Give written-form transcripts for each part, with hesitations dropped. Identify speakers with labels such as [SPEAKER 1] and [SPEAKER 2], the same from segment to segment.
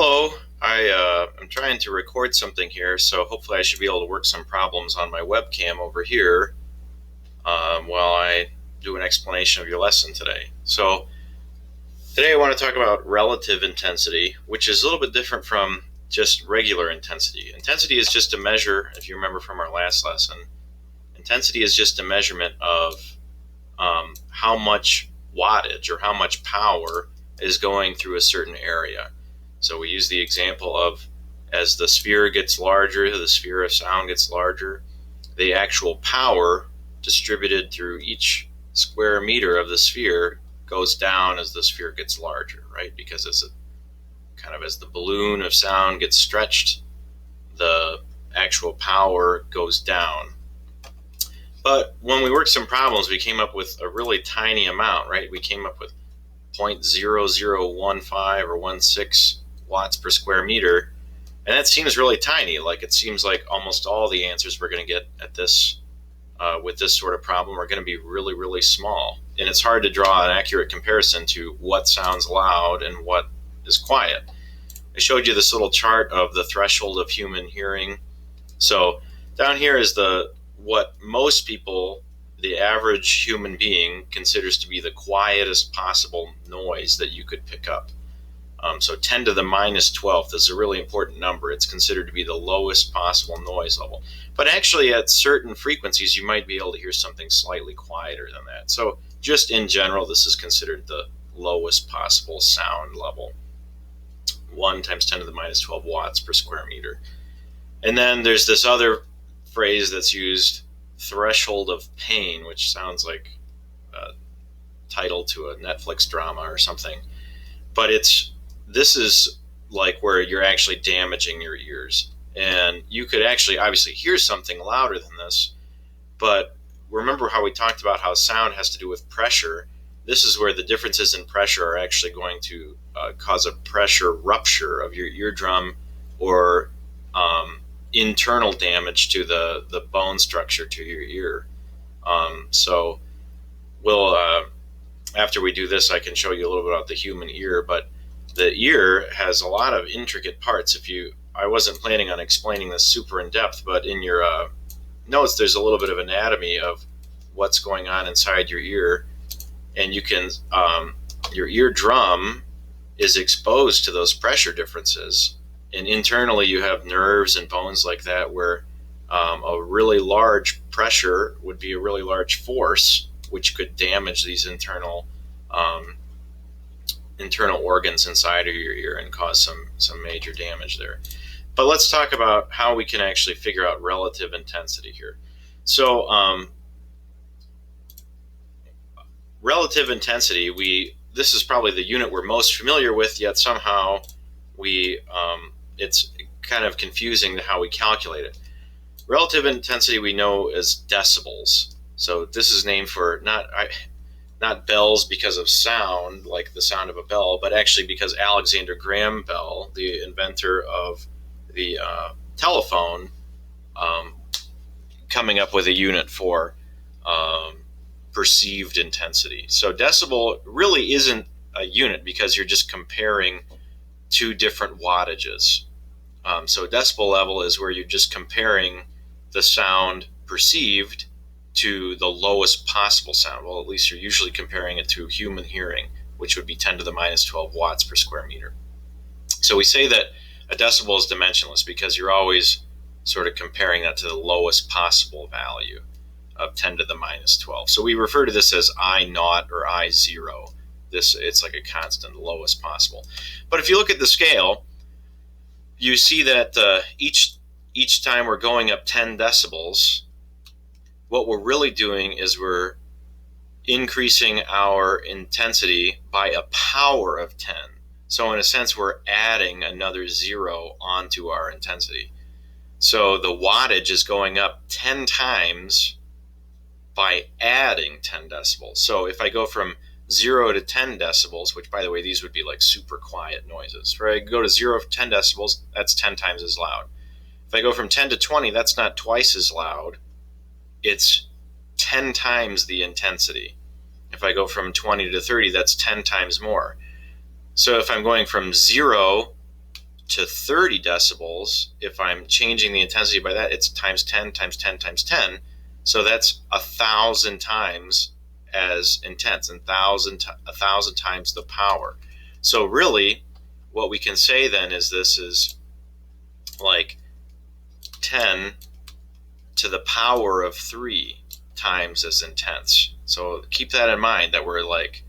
[SPEAKER 1] Hello, I'm trying to record something here, so hopefully I should be able to work some problems on my webcam over here while I do an explanation of your lesson today. So today I want to talk about relative intensity, which is a little bit different from just regular intensity. Intensity is just a measure, if you remember from our last lesson, intensity is just a measurement of how much wattage or how much power is going through a certain area. So we use the example of as the sphere gets larger, the sphere of sound gets larger, the actual power distributed through each square meter of the sphere goes down as the sphere gets larger, right? Because as the balloon of sound gets stretched, the actual power goes down. But when we worked some problems, we came up with a really tiny amount, right? We came up with 0.0015 or 16 watts per square meter. And that seems really tiny. Like it seems like almost all the answers we're going to get at this with this sort of problem are going to be really, really small. And it's hard to draw an accurate comparison to what sounds loud and what is quiet. I showed you this little chart of the threshold of human hearing. So down here is what most people, the average human being, considers to be the quietest possible noise that you could pick up. So 10 to the minus 12th is a really important number. It's considered to be the lowest possible noise level. But actually at certain frequencies, you might be able to hear something slightly quieter than that. So just in general, this is considered the lowest possible sound level. 1 times 10 to the minus 12 watts per square meter. And then there's this other phrase that's used, threshold of pain, which sounds like a title to a Netflix drama or something. But this is like where you're actually damaging your ears. And you could actually obviously hear something louder than this, but remember how we talked about how sound has to do with pressure. This is where the differences in pressure are actually going to cause a pressure rupture of your eardrum or internal damage to the bone structure to your ear. So we'll after we do this, I can show you a little bit about the human ear, but the ear has a lot of intricate parts. I wasn't planning on explaining this super in depth, but in your notes, there's a little bit of anatomy of what's going on inside your ear, and you can your eardrum is exposed to those pressure differences. And internally, you have nerves and bones like that where a really large pressure would be a really large force, which could damage these internal organs inside of your ear and cause some major damage there. But let's talk about how we can actually figure out relative intensity here. So relative intensity, this is probably the unit we're most familiar with, yet somehow it's kind of confusing how we calculate it. Relative intensity we know as decibels. So this is named for not bells because of sound, like the sound of a bell, but actually because Alexander Graham Bell, the inventor of the telephone, coming up with a unit for perceived intensity. So decibel really isn't a unit because you're just comparing two different wattages. So decibel level is where you're just comparing the sound perceived to the lowest possible sound. Well, at least you're usually comparing it to human hearing, which would be 10 to the minus 12 watts per square meter. So we say that a decibel is dimensionless because you're always sort of comparing that to the lowest possible value of 10 to the minus 12. So we refer to this as I naught or I zero. It's like a constant, lowest possible. But if you look at the scale, you see that each time we're going up 10 decibels, what we're really doing is we're increasing our intensity by a power of 10. So in a sense, we're adding another zero onto our intensity. So the wattage is going up 10 times by adding 10 decibels. So if I go from 0 to 10 decibels, which by the way, these would be like super quiet noises, right? I go to 0 to 10 decibels, that's 10 times as loud. If I go from 10 to 20, that's not twice as loud. It's 10 times the intensity. If I go from 20 to 30, that's 10 times more. So if I'm going from 0 to 30 decibels, if I'm changing the intensity by that, it's times 10 times 10 times 10. So that's 1,000 times as intense, and 1,000 times the power. So really, what we can say then is this is like 10 to the power of 3 times as intense. So keep that in mind, that we're like,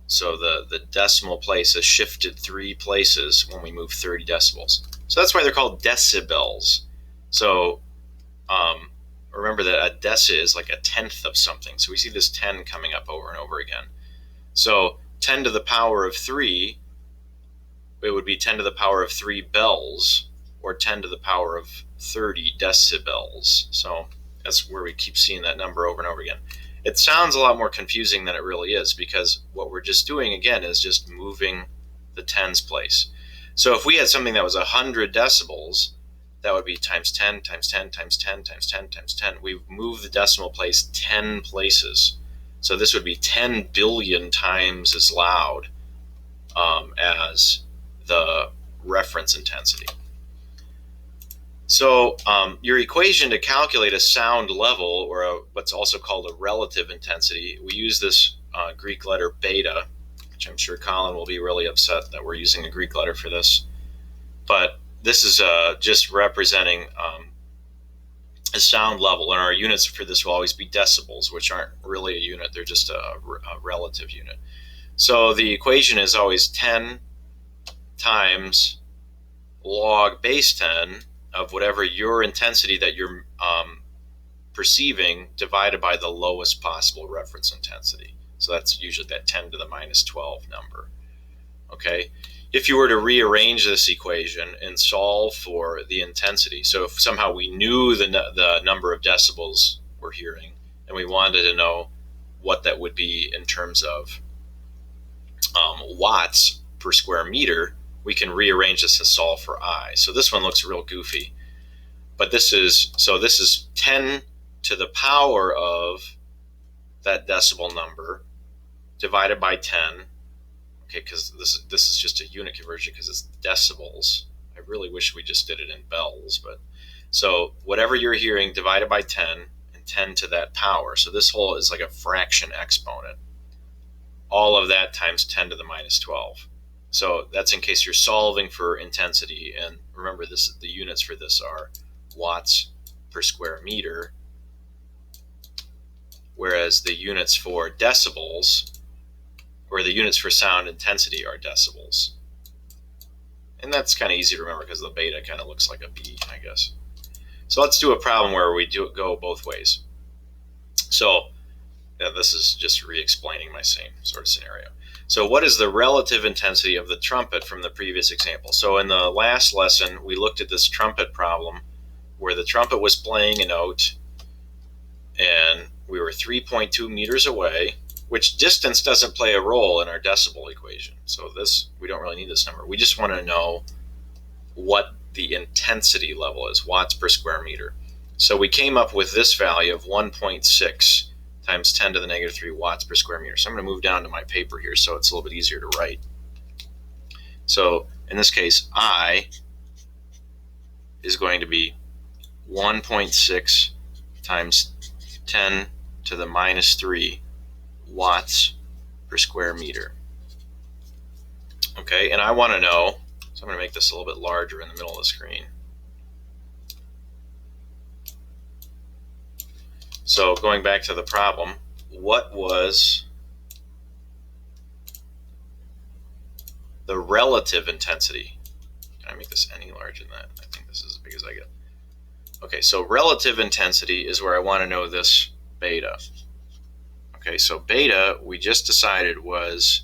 [SPEAKER 1] so the decimal place has shifted 3 places when we move 30 decibels. So that's why they're called decibels. So remember that a deci is like a tenth of something. So we see this 10 coming up over and over again. So 10 to the power of 3, it would be 10 to the power of 3 bells, or 10 to the power of 30 decibels. So that's where we keep seeing that number over and over again. It sounds a lot more confusing than it really is, because what we're just doing, again, is just moving the tens place. So if we had something that was 100 decibels, that would be times 10 times 10 times 10 times 10 times 10. We've moved the decimal place 10 places. So this would be 10 billion times as loud as the reference intensity. So your equation to calculate a sound level, or what's also called a relative intensity, we use this Greek letter beta, which I'm sure Colin will be really upset that we're using a Greek letter for this. But this is just representing a sound level, and our units for this will always be decibels, which aren't really a unit, they're just a relative unit. So the equation is always 10 times log base 10 of whatever your intensity that you're perceiving divided by the lowest possible reference intensity. So that's usually that 10 to the minus 12 number. Okay, if you were to rearrange this equation and solve for the intensity, so if somehow we knew the number of decibels we're hearing, and we wanted to know what that would be in terms of watts per square meter, we can rearrange this and solve for I. So this one looks real goofy, but this is 10 to the power of that decibel number divided by 10. Okay, because this is just a unit conversion because it's decibels. I really wish we just did it in bells, but so whatever you're hearing divided by 10, and 10 to that power. So this whole is like a fraction exponent. All of that times 10 to the minus 12. So that's in case you're solving for intensity. And remember, the units for this are watts per square meter, whereas the units for decibels, or the units for sound intensity, are decibels. And that's kind of easy to remember because the beta kind of looks like a B, I guess. So let's do a problem where we go both ways. So this is just re-explaining my same sort of scenario. So what is the relative intensity of the trumpet from the previous example? So in the last lesson, we looked at this trumpet problem where the trumpet was playing a note and we were 3.2 meters away, which distance doesn't play a role in our decibel equation. So we don't really need this number. We just want to know what the intensity level is, watts per square meter. So we came up with this value of 1.6 times 10 to the negative 3 watts per square meter. So I'm going to move down to my paper here so it's a little bit easier to write. So in this case, I is going to be 1.6 times 10 to the minus 3 watts per square meter. Okay, and I want to know, so I'm going to make this a little bit larger in the middle of the screen. So going back to the problem, what was the relative intensity? Can I make this any larger than that? I think this is as big as I get. Okay, so relative intensity is where I want to know this beta. Okay, so beta, we just decided was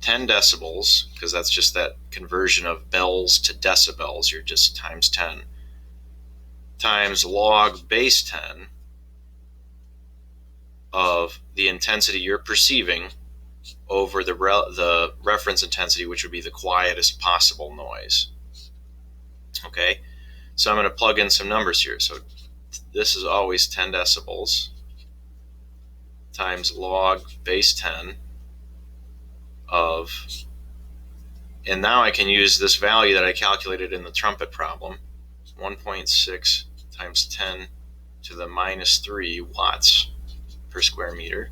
[SPEAKER 1] 10 decibels, because that's just that conversion of bells to decibels. You're just times 10 times log base 10 of the intensity you're perceiving over the reference intensity, which would be the quietest possible noise. Okay, so I'm going to plug in some numbers here. So this is always 10 decibels times log base 10 of And now I can use this value that I calculated in the trumpet problem, 1.6 times 10 to the minus 3 watts per square meter.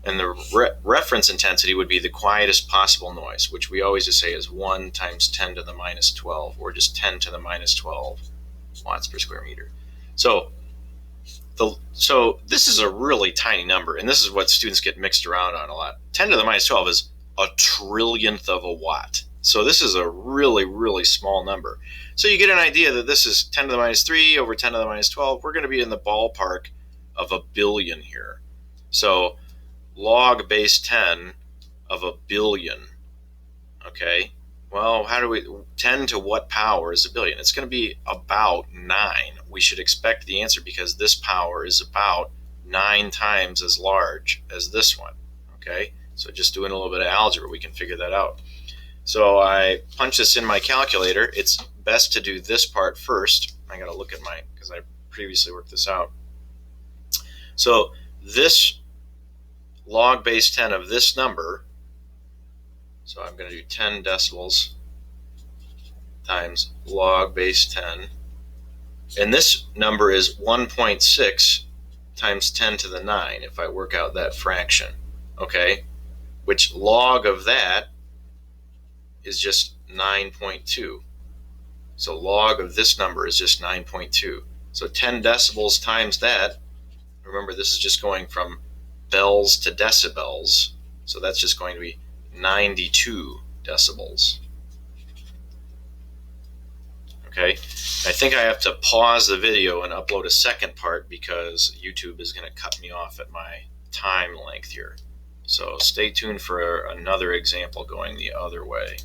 [SPEAKER 1] And the reference intensity would be the quietest possible noise, which we always just say is 1 times 10 to the minus 12, or just 10 to the minus 12 watts per square meter. So this is a really tiny number, and this is what students get mixed around on a lot. 10 to the minus 12 is a trillionth of a watt. So this is a really, really small number. So you get an idea that this is 10 to the minus 3 over 10 to the minus 12. We're going to be in the ballpark of a billion here. So log base 10 of a billion. Okay, well, how do we, 10 to what power is a billion? It's going to be about 9. We should expect the answer because this power is about 9 times as large as this one. Okay, so just doing a little bit of algebra, we can figure that out. So I punch this in my calculator. It's best to do this part first. I got to look at because I previously worked this out. So this log base 10 of this number, so I'm going to do 10 decibels times log base 10. And this number is 1.6 times 10 to the 9 if I work out that fraction. Okay, which log of that is just 9.2. So log of this number is just 9.2. So 10 decibels times that, remember this is just going from bells to decibels, so that's just going to be 92 decibels. Okay, I think I have to pause the video and upload a second part because YouTube is going to cut me off at my time length here. So stay tuned for another example going the other way.